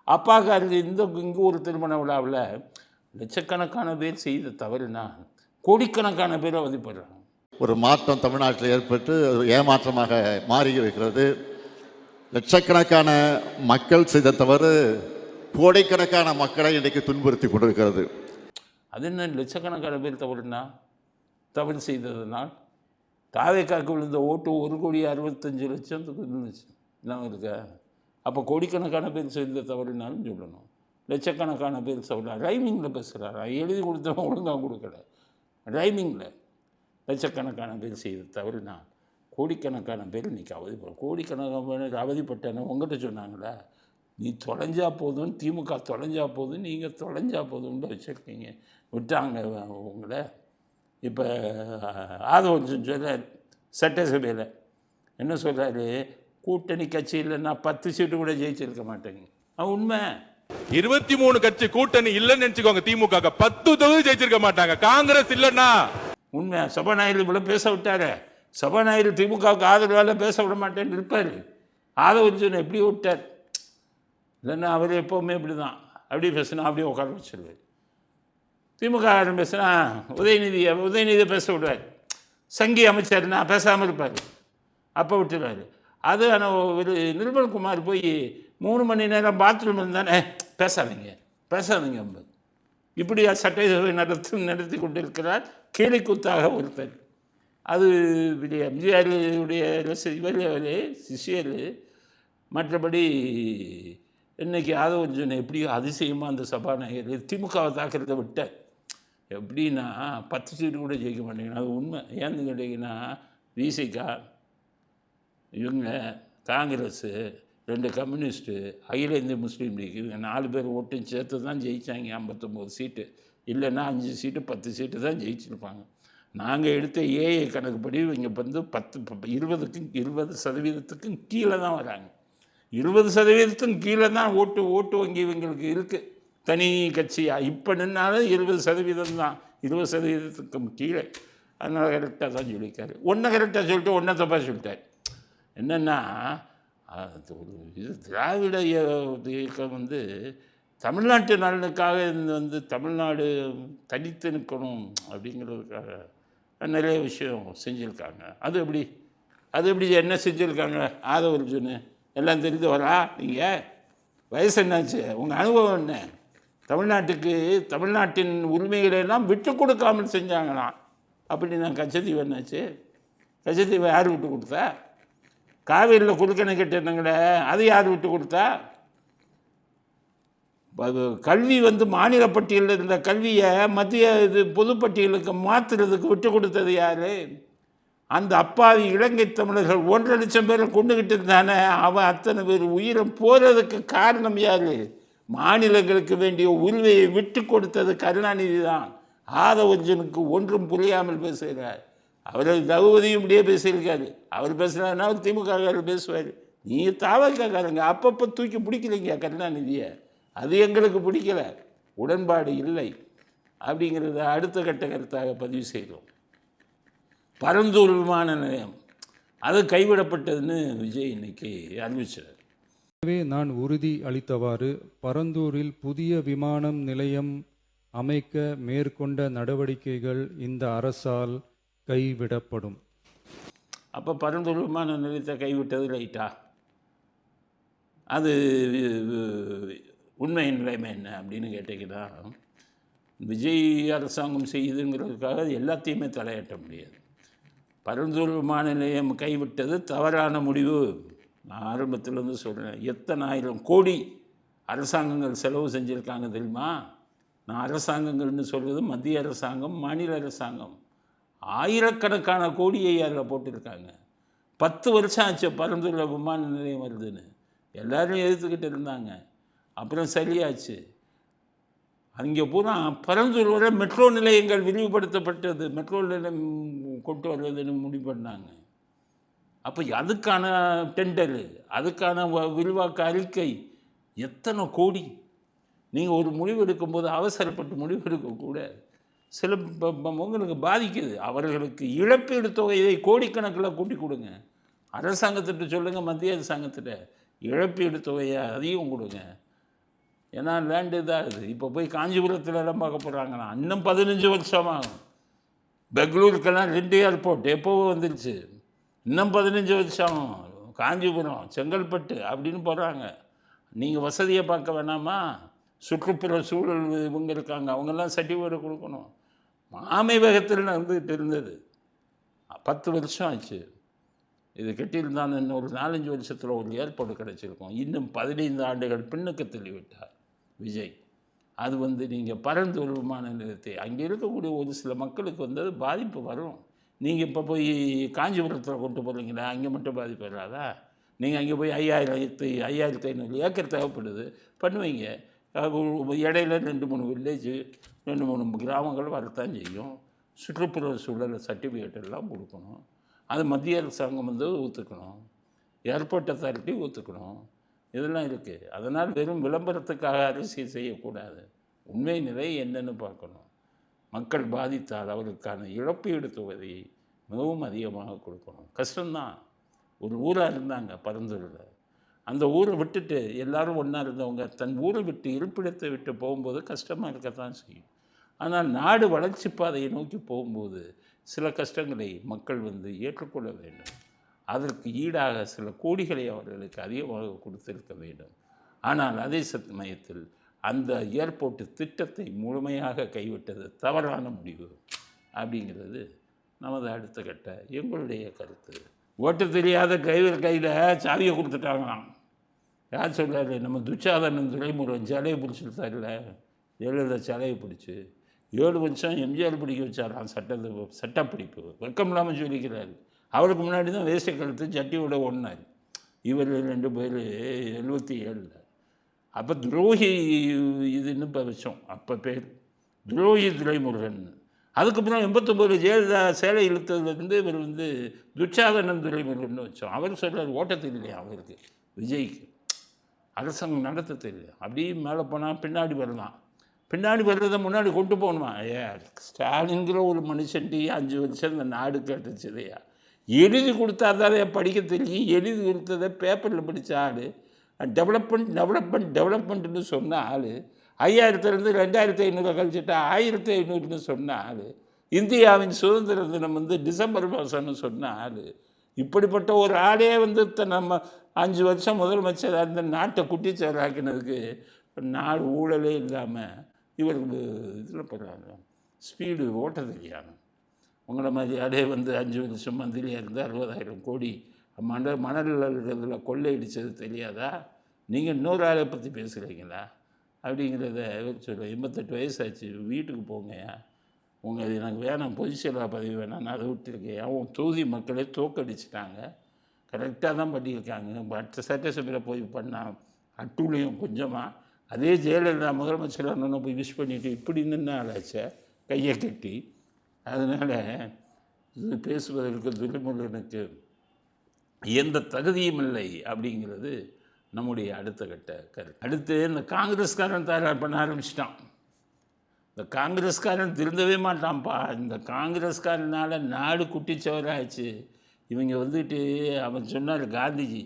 அப்பாக்காரங்க. இங்கே ஒரு திருமண விழாவில் லட்சக்கணக்கான பேர் செய்த தவறுனா கோடிக்கணக்கான பேரை அவதிப்படுறாங்க. ஒரு மாற்றம் தமிழ்நாட்டில் ஏற்பட்டு ஏமாற்றமாக மாறி இருக்கிறது. லட்சக்கணக்கான மக்கள் செய்த தவறு கோடிக்கணக்கான மக்களை இன்றைக்கு துன்புறுத்தி கொண்டிருக்கிறது. அது என்ன லட்சக்கணக்கான பேர் தவறு செய்ததுனால் தாவேக்காக்கு விழுந்த ஓட்டு 1,65,00,000 இருந்துச்சு. என்ன இருக்கா? அப்போ கோடிக்கணக்கான பேர் செய்த தவறுனாலும் சொல்லணும். லட்சக்கணக்கான பேர் சொல்கிறார். ரைமிங்கில் பேசுகிறார். எழுதி கொடுத்தவங்க ஒழுங்காக கொடுக்கல. ரைமிங்கில் லட்சக்கணக்கான பேர் செய்த தவறுனா கோடிக்கணக்கான பேர் இன்றைக்கி அவதிப்படும். கோடிக்கணக்கான பேர் அவதிப்பட்டேன்னு உங்கள்கிட்ட சொன்னாங்களா? நீ தொலைஞ்சா போதும், திமுக தொலைஞ்சா போதும், நீங்கள் தொலைஞ்சா போதும்னு வச்சுருக்கீங்க, விட்டாங்க உங்களை. இப்போ ஆதவன் சொல்கிறார் சட்டசபையில், என்ன சொல்கிறாரு? கூட்டணி கட்சியில் நான் 10 சீட்டு கூட ஜெயிச்சிருக்க மாட்டேங்க. உண்மை. 23 கட்சி கூட்டணி இல்லைன்னு நினைச்சுக்கோங்க, திமுக 10 தொகுதி ஜெயிச்சிருக்க மாட்டாங்க. காங்கிரஸ் இல்லைன்னா உண்மை. சபாநாயகர் இவ்வளோ பேச விட்டாரு. சபாநாயகர் திமுகவுக்கு ஆதரவால் பேச விட மாட்டேன்னு இருப்பார். ஆதவன் எப்படி விட்டார்? இல்லைன்னா அவர் எப்போவுமே இப்படி தான், அப்படி பேசுனா அப்படியே உட்கார வச்சிருவார். திமுக பேசுனா உதயநிதியை பேச விடுவார். சங்கி அமைச்சர்னா பேசாமல் இருப்பார், அப்போ விட்டுருவார். அது ஆனால் ஒரு நிர்மல்குமார் போய் 3 மணி நேரம் பாத்ரூம் இருந்தானே பேசாதீங்க இப்படி சட்டசபை நடத்தி கொண்டிருக்கிறார் கேலிக்கூத்தாக ஒருத்தர். அது எம்ஜிஆருடைய இவரே சிஷியர். மற்றபடி இன்றைக்கி ஆதவன் எப்படியோ அதிசயமாக அந்த சபாநாயகர் திமுகவை தாக்கிறத விட்டார். எப்படின்னா 10 சீட்டு கூட ஜெயிக்க மாட்டேங்குது. அது உண்மை. ஏன்னு கேட்டிங்கன்னா விசிகா, இவங்க காங்கிரஸு, 2 கம்யூனிஸ்ட்டு, அகில இந்திய முஸ்லீம் லீக், இவங்க 4 பேர் ஓட்டும் சேர்த்து தான் ஜெயித்தாங்க 59 சீட்டு. இல்லைன்னா 5 சீட்டு 10 சீட்டு தான் ஜெயிச்சிருப்பாங்க. நாங்கள் எடுத்த ஏஐ கணக்குப்படி இவங்க 20% கீழே தான் வராங்க. 20% கீழே தான் ஓட்டு வங்கி இவங்களுக்கு இருக்குது. தனி கட்சியாக இப்போ நின்னாலும் 20% தான். 20% கீழே. அதனால் கரெக்டாக தான் சொல்லியிருக்காரு. ஒன்றை கரெக்டாக சொல்லிட்டு ஒன்றை தப்பாக சொல்லிட்டார். என்னென்னா ஒரு இது திராவிட இயக்கம் வந்து தமிழ்நாட்டு நலனுக்காக தமிழ்நாடு தனித்து நிற்கணும் அப்படிங்கிறதுக்காக நிறைய விஷயம் செஞ்சுருக்காங்க. அது எப்படி என்ன செஞ்சுருக்காங்க? ஆதவர்ஜுன் எல்லாம் தெரிந்து வரா? நீங்கள் வயசு என்னாச்சு? உங்கள் அனுபவம் என்ன? தமிழ்நாட்டின் உரிமைகளெல்லாம் விட்டு கொடுக்காமல் செஞ்சாங்களாம். அப்படி நான் கச்சத்தீவு என்னாச்சு? கச்சத்தீவை யார் விட்டு கொடுத்தா? காவேரியில் குறுக்கணை கட்டினாங்களே, அது யார் விட்டு கொடுத்தா? கல்வி மாநில பட்டியலில் இருந்த கல்வியை மத்திய பொதுப்பட்டியலுக்கு மாற்றுறதுக்கு விட்டு கொடுத்தது யார்? அந்த அப்பாவி இலங்கை தமிழர்கள் 1.5 லட்சம் பேரை கொண்டுகிட்டு இருந்தானே, அவன் அத்தனை பேர் உயிரை போகிறதுக்கு காரணம் யார்? மாநிலங்களுக்கு வேண்டிய உரிமையை விட்டு கொடுத்தது கருணாநிதி தான். ஆதவர்ஜனுக்கு ஒன்றும் புரியாமல் பேசுகிறார். அவர் தகுதியும் இப்படியே பேசியிருக்காரு. அவர் பேசுகிறாருன்னா அவர் திமுக பேசுவார். நீ தாவக்காரங்க அப்பப்போ தூக்கி பிடிக்கலைங்க கருணாநிதியை. அது எங்களுக்கு பிடிக்கல, உடன்பாடு இல்லை அப்படிங்கிறத அடுத்த கட்ட கருத்தாக பதிவு செய்கிறோம். பரந்தூர் விமான நிலையம் அது கைவிடப்பட்டதுன்னு விஜய் இன்னைக்கு அறிவிச்சார். எனவே நான் உறுதி அளித்தவாறு பரந்தூரில் புதிய விமான நிலையம் அமைக்க மேற்கொண்ட நடவடிக்கைகள் இந்த அரசால் கைவிடப்படும். அப்போ பரந்தூர் விமான நிலையத்தை கைவிட்டது ரைட்டா? அது உண்மை நிலைமை என்ன அப்படின்னு கேட்டிங்கன்னா, விஜய் அரசாங்கம் செய்யுதுங்கிறதுக்காக எல்லாத்தையுமே தலையாட்ட முடியாது. பரந்தூர் விமான நிலையம் கைவிட்டது தவறான முடிவு. நான் ஆரம்பத்திலேருந்து சொல்கிறேன். எத்தனை ஆயிரம் கோடி அரசாங்கங்கள் செலவு செஞ்சுருக்காங்க தெரியுமா? நான் அரசாங்கங்கள்னு சொல்கிறது மத்திய அரசாங்கம், மாநில அரசாங்கம். ஆயிரக்கணக்கான கோடியை அதில் போட்டிருக்காங்க. 10 வருஷம் ஆச்சு பரந்தூரில் விமான நிலையம் வருதுன்னு. எல்லோரும் எதிர்த்துக்கிட்டு இருந்தாங்க. அப்புறம் சரியாச்சு. அங்கே பூரா பரந்தூர் வரை மெட்ரோ நிலையங்கள் விரிவுபடுத்தப்பட்டது. மெட்ரோ நிலையம் கொண்டு வர்றதுன்னு முடிவு பண்ணாங்க. அப்போ அதுக்கான டெண்டரு, அதுக்கான விரிவாக்க அறிக்கை எத்தனை கோடி. நீங்கள் ஒரு முடிவு எடுக்கும்போது அவசரப்பட்டு முடிவு எடுக்கக்கூடாது. சில உங்களுக்கு பாதிக்குது. அவர்களுக்கு இழப்பீடு தொகையை கோடிக்கணக்கில் கூட்டி கொடுங்க. அரசாங்கத்திட்ட சொல்லுங்கள், மத்திய அரசாங்கத்திட்ட இழப்பீடு தொகையை அதிகம் கொடுங்க. ஏன்னா லேண்டு இதாகுது. இப்போ போய் காஞ்சிபுரத்தில் இடம் பார்க்க போகிறாங்கன்னா இன்னும் 15 வருஷமாகும். பெங்களூருக்கெல்லாம் 2 ஏர்போர்ட் எப்போவோ வந்துருச்சு. இன்னும் 15 வருஷம். காஞ்சிபுரம், செங்கல்பட்டு அப்படின்னு போகிறாங்க. நீங்கள் வசதியை பார்க்க வேணாமா? சுற்றுப்புற சூழல் இவங்க இருக்காங்க, அவங்கெல்லாம் சர்டிஃபிகேட் கொடுக்கணும். ஆமை வேகத்தில் வந்துக்கிட்டு இருந்தது. 10 வருஷம் ஆச்சு. இது கட்டியிருந்தாலும் இன்னும் ஒரு 4-5 வருஷத்தில் ஒரு ஏற்பாடு கிடச்சிருக்கும். இன்னும் 15 ஆண்டுகள் பின்னுக்கு தள்ளிவிட்டார் விஜய். அது நீங்கள் பரந்தூர் விமான நிலையத்தை அங்கே இருக்கக்கூடிய ஒரு சில மக்களுக்கு அது பாதிப்பு வரும். நீங்கள் இப்போ போய் காஞ்சிபுரத்தில் கொண்டு போகிறீங்களா, அங்கே மட்டும் பாதிப்பு வராதா? நீங்கள் அங்கே போய் 5500 ஏக்கர் தேவைப்படுது பண்ணுவீங்க. இடையில 2-3 வில்லேஜ், 2-3 கிராமங்கள் வரத்தான் செய்யும். சுற்றுப்புற சூழல் சர்டிஃபிகேட் எல்லாம் கொடுக்கணும். அது மத்திய அரசாங்கம் ஒத்துக்கணும், ஏர்போர்ட் அத்தாரிட்டி ஒத்துக்கணும். இதெல்லாம் இருக்குது. அதனால் வெறும் விளம்பரத்துக்காக அரசியல் செய்யக்கூடாது. உண்மை நிலை என்னென்னு பார்க்கணும். மக்கள் பாதித்தால் அவருக்கான இழப்பீடு தொகையை மிகவும் அதிகமாக கொடுக்கணும். கஷ்டம்தான். ஒரு ஊராக இருந்தாங்க பரந்தூரில். அந்த ஊரை விட்டுட்டு எல்லோரும் ஒன்றா இருந்தவங்க தன் ஊரை விட்டு இருப்பிடத்தை விட்டு போகும்போது கஷ்டமாக இருக்கத்தான் செய்யும். ஆனால் நாடு வளர்ச்சி பாதையை நோக்கி போகும்போது சில கஷ்டங்களை மக்கள் ஏற்றுக்கொள்ள வேண்டும். அதற்கு ஈடாக சில கோடிகளை அவர்களுக்கு அதிகமாக கொடுத்திருக்க வேண்டும். ஆனால் அதே சமயத்தில் அந்த ஏர்போர்ட்டு திட்டத்தை முழுமையாக கைவிட்டது தவறான முடிவு அப்படிங்கிறது நமது அடுத்த கட்ட எங்களுடைய கருத்து. ஓட்ட தெரியாத டிரைவர் கையில் சாவியை கொடுத்துட்டாங்களாம். யார் சொல்கிறாரு? நம்ம துச்சாதனன் துரைமுருகன் சிலையை பிடிச்சிருந்தார்ல, ஜெயலலிதா சிலையை பிடிச்சி 7 வருஷம் எம்ஜிஆர் பிடிக்க வச்சாராம். சட்டப்பிடிப்பு வெக்கம் இல்லாமல் சொல்லிக்கிறாரு. அவருக்கு முன்னாடி தான் வேஷ்டி கழுத்து சட்டியோட ஒன்றார். இவர் 2 பேர் 77. அப்போ துரோகி இதுன்னு இப்போ வச்சோம். அப்போ பேர் துரோகி துரைமுருகன். அதுக்கப்புறம் 89 ஜெயலலிதா சேலை இழுத்ததுலேருந்து இவர் துச்சாதனன் துரைமுருகன் வச்சோம். அவர் சொல்கிறார் ஓட்டத்தில் இல்லையா அவருக்கு, விஜய்க்கு அரசாங்கம் நடத்த தெரியல. அப்படியே மேலே போனால் பின்னாடி வரலாம். பின்னாடி வர்றதை முன்னாடி கொண்டு போகணுமா? ஸ்டாலின்கிற ஒரு மனுஷன்ட்டு 5 வருஷம் இந்த நாடு கேட்டுச்சுதையா. எழுதி கொடுத்தா தானே படிக்க தெரியும். எழுதி கொடுத்ததை பேப்பரில் படித்த ஆள், டெவலப்மெண்ட்டுன்னு சொன்ன ஆள், 5000 2500 கழிச்சுட்டா 1500ன்னு சொன்ன ஆள், இந்தியாவின் சுதந்திர தினம் டிசம்பர் மாதம்னு சொன்ன ஆள், இப்படிப்பட்ட ஒரு ஆளே நம்ம 5 வருஷம் முதலமைச்சர் அந்த நாட்டை குட்டிச்சவராக்கினதுக்கு நாடு ஊழலே இல்லாமல் இவருக்கு இதில் போகிறாங்க. ஸ்பீடு ஓட்ட தெரியாது. உங்களை மாதிரி ஆளே 5 வருஷம் மந்திரியாக இருந்து 60,000 கோடி மணலில் கொள்ளையடித்தது தெரியாதா? நீங்கள் இன்னொரு ஆளை பற்றி பேசுகிறீங்களா அப்படிங்கிறத சொல்ல. 88 வயசாச்சு, வீட்டுக்கு போங்கயா. உங்கள் எனக்கு வேணாம், பொதுச்செயலாளர் பதவி வேணாம், நான் அதை விட்டுருக்கேன். அவன் தொகுதி மக்களே தோக்கடிச்சிட்டாங்க. கரெக்டாக தான் பண்ணியிருக்காங்க. மற்ற சட்டசபையில் போய் பண்ணால் அட்டூழியம் கொஞ்சமாக. அதே ஜெயலலிதா முதலமைச்சர் அண்ணனை போய் விஷ் பண்ணிவிட்டு இப்படி நின்று ஆளாச்ச கையை கட்டி. அதனால் இது பேசுவதற்கு துரைமுருகனுக்கு எந்த தகுதியும் இல்லை அப்படிங்கிறது நம்முடைய அடுத்த கட்ட கருத்து. அடுத்து இந்த காங்கிரஸ்காரன் தயார் பண்ண ஆரம்பிச்சிட்டான். இந்த காங்கிரஸ்காரன் திருந்தவே மாட்டான்ப்பா. இந்த காங்கிரஸ்காரனால் நாடு குட்டிச்சவராச்சு. இவங்க அவன் சொன்னார் காந்திஜி,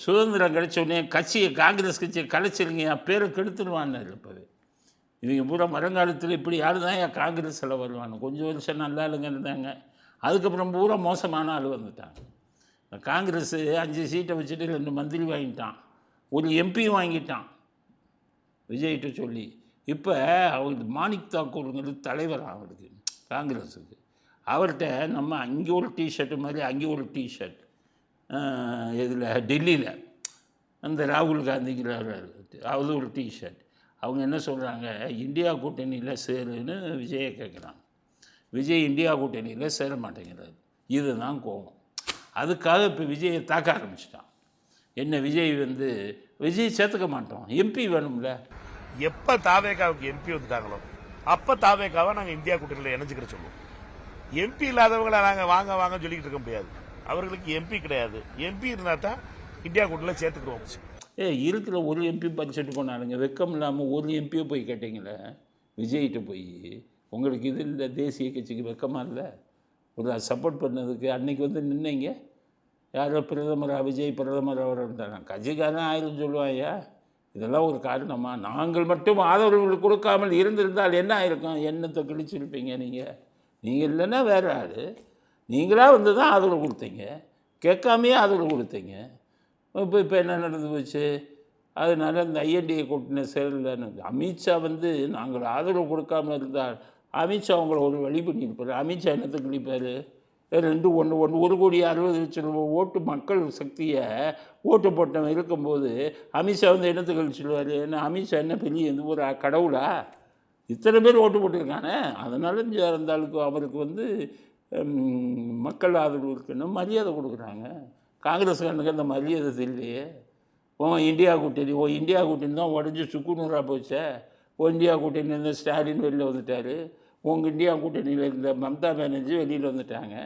சுதந்திரம் கிடைச்சோடனே கட்சியை காங்கிரஸ் கட்சியை கலைச்சிருங்க, பேரை கெடுத்துடுவான்னாரு. இப்போவே இவங்க பூரா மரங்காலத்தில் இப்படி யார் தான் காங்கிரஸில் வருவாங்க. கொஞ்சம் வருஷம் நல்லா ஆளுங்க இருந்தாங்க, அதுக்கப்புறம் பூரா மோசமான ஆள் வந்துட்டாங்க. காங்கிரஸ் 5 சீட்டை வச்சுட்டு 2 மந்திரி வாங்கிட்டான், ஒரு எம்பி வாங்கிட்டான் விஜய்கிட்ட சொல்லி. இப்போ அவருக்கு மாணிக் தாக்கூருங்கிறது தலைவர் அவருக்கு காங்கிரஸுக்கு. அவர்கிட்ட நம்ம அங்கே ஒரு டிஷர்ட்டு மாதிரி அங்கே ஒரு டிஷர்ட், இதில் டெல்லியில் அந்த ராகுல் காந்திங்கிறார் அது ஒரு டிஷர்ட். அவங்க என்ன சொல்கிறாங்க, இந்தியா கூட்டணியில் சேருன்னு விஜயை கேட்குறாங்க. விஜய் இந்தியா கூட்டணியில் சேர மாட்டேங்கிறார். இதுதான் கோபம். அதுக்காக இப்போ விஜயை தாக்க ஆரம்பிச்சிட்டான். என்ன விஜய் சேர்த்துக்க மாட்டோம், எம்பி வேணும்ல. எப்போ தாவேகாவுக்கு எம்பி வந்துட்டாங்களோ அப்போ தாவேகாவை நாங்கள் இந்தியா கூட்டணியில் இணைஞ்சிக்கிற சொல்லுவோம். எம்பி இல்லாதவங்களை நாங்கள் வாங்க வாங்கன்னு சொல்லிக்கிட்டு இருக்க முடியாது. அவர்களுக்கு எம்பி கிடையாது. எம்பி இருந்தால் தான் இந்தியா கூட்டணியில் சேர்த்துக்கிறோம். இருக்கிற ஒரு எம்பி பறிச்சுட்டு போனாலுங்க, வெக்கம் இல்லாமல் ஒரு எம்பியை போய் கேட்டீங்களே விஜய்கிட்ட போய், உங்களுக்கு இது இல்லை தேசிய கட்சிக்கு வெக்கமாக இல்லை ஒரு சப்போர்ட் பண்ணதுக்கு? அன்றைக்கி நின்னீங்க, யாரோ பிரதமராக விஜய் பிரதமராக வரட்டாங்க, கட்சிக்காரன் 1000 சொல்லுவாயா? இதெல்லாம் ஒரு காரணமாக? நாங்கள் மட்டும் ஆதரவுகள் கொடுக்காமல் இருந்திருந்தால் என்ன ஆயிருக்கும்? எண்ணத்தை கிழிச்சிருப்பீங்க நீங்கள் இல்லைன்னா வேறு ஆள். நீங்களாக தான் ஆதரவு கொடுத்தீங்க, கேட்காமையே ஆதரவு கொடுத்தீங்க. இப்போ என்ன நடந்து போச்சு? அதனால் இந்த ஐஎன்டிஏ கூட்டணி சேரலன்னு அமித்ஷா நாங்கள் ஆதரவு கொடுக்காமல் இருந்தால் அமித்ஷா அவங்கள ஒரு வழி பண்ணியிருப்பார். அமித்ஷா என்னத்தை கிழிப்பார்? 1,60,00,000 ஓட்டு மக்கள் சக்தியை ஓட்டு போட்டவன் இருக்கும்போது அமித்ஷா என்னத்தை கழிச்சுடுவார்? ஏன்னா அமித்ஷா என்ன பெரிய ஒரு கடவுளா? இத்தனை பேர் ஓட்டு போட்டிருக்கானே. அதனால் அந்த ஆளுக்கு அவருக்கு மக்கள் ஆதரவு இருக்குன்னு மரியாதை கொடுக்குறாங்க. காங்கிரஸ்காரனுக்கு அந்த மரியாதை இல்லையே. இந்தியா கூட்டணி தான் உடஞ்சி சுக்குநூறாக போச்சே. இந்தியா கூட்டணி இருந்த ஸ்டாலின் வெளியில் வந்துட்டார். உங்கள் இந்தியா கூட்டணியில் இருந்த மம்தா பானர்ஜி வெளியில் வந்துட்டாங்க.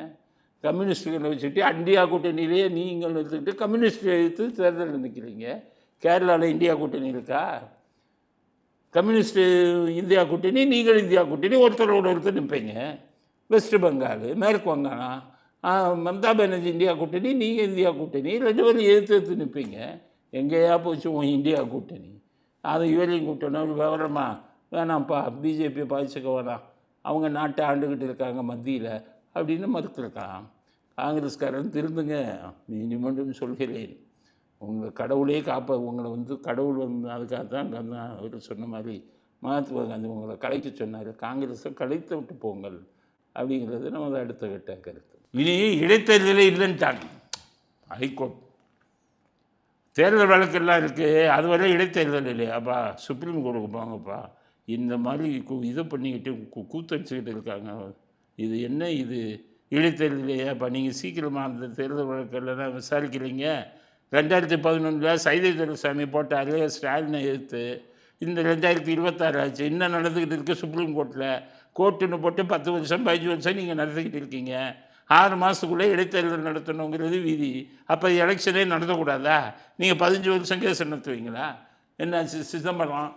கம்யூனிஸ்டுகளை வச்சுட்டு இந்தியா கூட்டணியிலேயே நீங்கள் எடுத்துக்கிட்டு கம்யூனிஸ்ட் எடுத்து தேர்தலில் நிற்கிறீங்க. கேரளாவில் இந்தியா கூட்டணி இருக்கா? கம்யூனிஸ்ட்டு இந்தியா கூட்டணி, நீங்கள் இந்தியா கூட்டணி, ஒருத்தர் நிற்பீங்க. வெஸ்ட் பெங்கால், மேற்கு வங்காளம், மம்தா பானர்ஜி இந்தியா கூட்டணி, நீங்கள் இந்தியா கூட்டணி, 2 பேரும் எதிர்த்து நிற்பீங்க. எங்கேயா போச்சு இந்தியா கூட்டணி? அது இவரையும் கூட்டணும் விவரமா? வேணாம்ப்பா, பிஜேபியை பாதிச்சுக்க வேணாம், அவங்க நாட்டை ஆண்டுக்கிட்டு இருக்காங்க மத்தியில் அப்படின்னு மறுத்துருக்கான். காங்கிரஸ்காரன் திருந்துங்க, நீதிமன்றம் சொல்கிறேன், உங்கள் கடவுளே உங்களை கடவுள் அதுக்காக தான் அவர் சொன்ன மாதிரி மகாத்மா காந்தி உங்களை கலைக்க சொன்னார். காங்கிரஸை கலைத்து விட்டு போங்கள் அப்படிங்கிறது நமது அடுத்த கட்ட கருத்து. இனி இடைத்தேர்தலே இல்லைன்ட்டாங்க ஹைகோர்ட். தேர்தல் வழக்கெல்லாம் இருக்குது, அதுவரை இடைத்தேர்தல் இல்லையாப்பா, சுப்ரீம் கோர்ட்டுக்கு போங்கப்பா. இந்த மாதிரி இதை பண்ணிக்கிட்டு கூத்தடிச்சுக்கிட்டு இருக்காங்க. இது என்ன இது இடைத்தேர்தலையாப்பா? நீங்கள் சீக்கிரமாக அந்த தேர்தல் வழக்கெல்லாம் விசாரிக்கிறீங்க. 2011 சைதை துரைசாமி போட்டார் ஸ்டாலினை எதிர்த்து. இந்த 2026 ஆச்சு, இன்னும் நடந்துக்கிட்டு இருக்குது சுப்ரீம் கோர்ட்டில். கோர்ட்டுன்னு போட்டு 10 வருஷம் 15 வருஷம் நீங்கள் நடத்திக்கிட்டு இருக்கீங்க. 6 மாதத்துக்குள்ளே இடைத்தேர்தல் நடத்தணுங்கிறது விதி. அப்போ எலெக்ஷனே நடத்தக்கூடாதா? நீங்கள் 15 வருஷம் கேஸ் நடத்துவீங்களா? என்ன சிதம்பரம்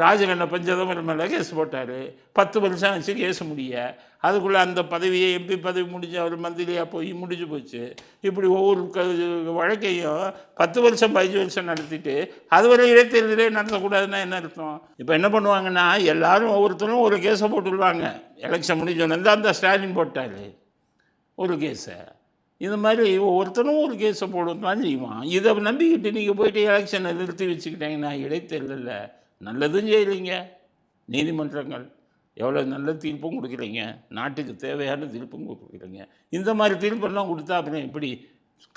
ராஜகண்ண பஞ்சதமர் மேலே கேஸ் போட்டார். 10 வருஷம் ஆச்சு கேஸ் முடிய. அதுக்குள்ளே அந்த பதவியை எம்பி பதவி முடிஞ்சு அவர் மந்திரியாக போய் முடிஞ்சு போச்சு. இப்படி ஒவ்வொரு வழக்கையும் 10 வருஷம் 15 வருஷம் நடத்திட்டு அதுவரை இடைத்தேர்தலே நடத்தக்கூடாதுன்னா என்ன அர்த்தம்? இப்போ என்ன பண்ணுவாங்கன்னா, எல்லாரும் ஒவ்வொருத்தரும் ஒரு கேஸை போட்டுடுவாங்க. எலெக்ஷன் முடிஞ்சோன்னு அந்த ஸ்டாலின் போட்டார் ஒரு கேஸை. இது மாதிரி ஒவ்வொருத்தரும் ஒரு கேஸை போடத்தான் செய்வான். இதை நம்பிக்கிட்டு நீங்கள் போயிட்டு எலெக்ஷனை நிறுத்தி வச்சுக்கிட்டீங்கன்னா இடைத்தேர்தலில் நல்லதும் செய்கிறீங்க. நீதிமன்றங்கள் எவ்வளோ நல்ல தீர்ப்பும் கொடுக்குறீங்க, நாட்டுக்கு தேவையான தீர்ப்பும் கொடுக்குறீங்க. இந்த மாதிரி தீர்ப்பெல்லாம் கொடுத்தா அப்புறம் எப்படி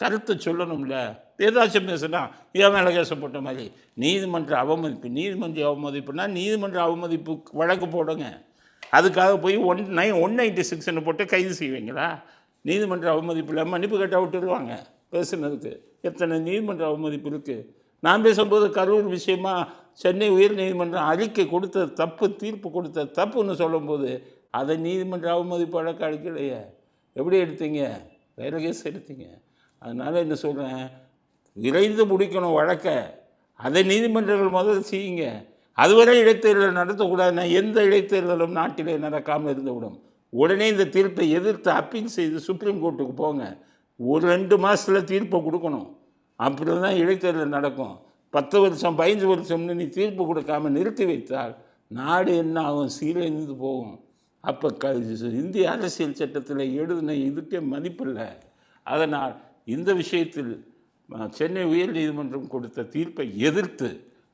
கருத்தை சொல்லணும்ல? ஏதாச்சும் பேசுனா ஏன் மேலே கேச போட்ட மாதிரி நீதிமன்ற அவமதிப்பு. நீதிமன்ற அவமதிப்புனா நீதிமன்ற அவமதிப்பு வழக்கு போடுங்க. அதுக்காக போய் 196 போட்டு கைது செய்வீங்களா? நீதிமன்ற அவமதிப்பில் மன்னிப்பு கேட்டால் விட்டுருவாங்க பேசுனதுக்கு. எத்தனை நீதிமன்ற அவமதிப்பு இருக்குது? நான் பேசும்போது கரூர் விஷயமா சென்னை உயர்நீதிமன்றம் அறிக்கை கொடுத்த தப்பு, தீர்ப்பு கொடுத்த தப்புன்னு சொல்லும்போது அதை நீதிமன்ற அவமதிப்பு வழக்கு அடிக்கலையே. எப்படி எடுத்தீங்க? வேறு கேஸ் எடுத்தீங்க. அதனால் என்ன சொல்கிறேன், விரைந்து முடிக்கணும் வழக்கை. அதை நீதிமன்றங்கள் முதல்ல செய்யுங்க. அதுவரை இடைத்தேர்தல் நடத்தக்கூடாதுன்னா எந்த இடைத்தேர்தலும் நாட்டிலே நடக்காமல் இருந்துவிடும். உடனே இந்த தீர்ப்பை எதிர்த்து அப்பீல் செய்து சுப்ரீம் கோர்ட்டுக்கு போங்க. 1-2 மாதத்தில் தீர்ப்பை கொடுக்கணும். அப்படி தான் இடைத்தேர்தல் நடக்கும். 10 வருஷம் 15 வருஷம்னு நீ தீர்ப்பு கொடுக்காமல் நிறுத்தி வைத்தால் நாடு என்ன ஆகும்? சீரழிந்து போகும். அப்போ இந்திய அரசியல் சட்டத்தில் எழுதின இதுக்கே மதிப்பில்லை. அதனால் இந்த விஷயத்தில் சென்னை உயர்நீதிமன்றம் கொடுத்த தீர்ப்பை எதிர்த்து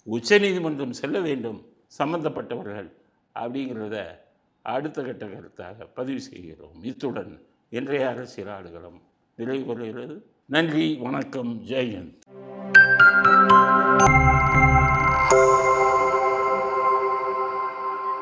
உச்சநீதிமன்றம் செல்ல வேண்டும் சம்பந்தப்பட்டவர்கள் அப்படிங்கிறத அடுத்த கட்ட கருத்தாக பதிவு செய்கிறோம். இத்துடன் இன்றைய அரசியல் ஆடுகளம் நிறைவு பெறுகிறது. நன்றி, வணக்கம், ஜெய்ஹிந்த்.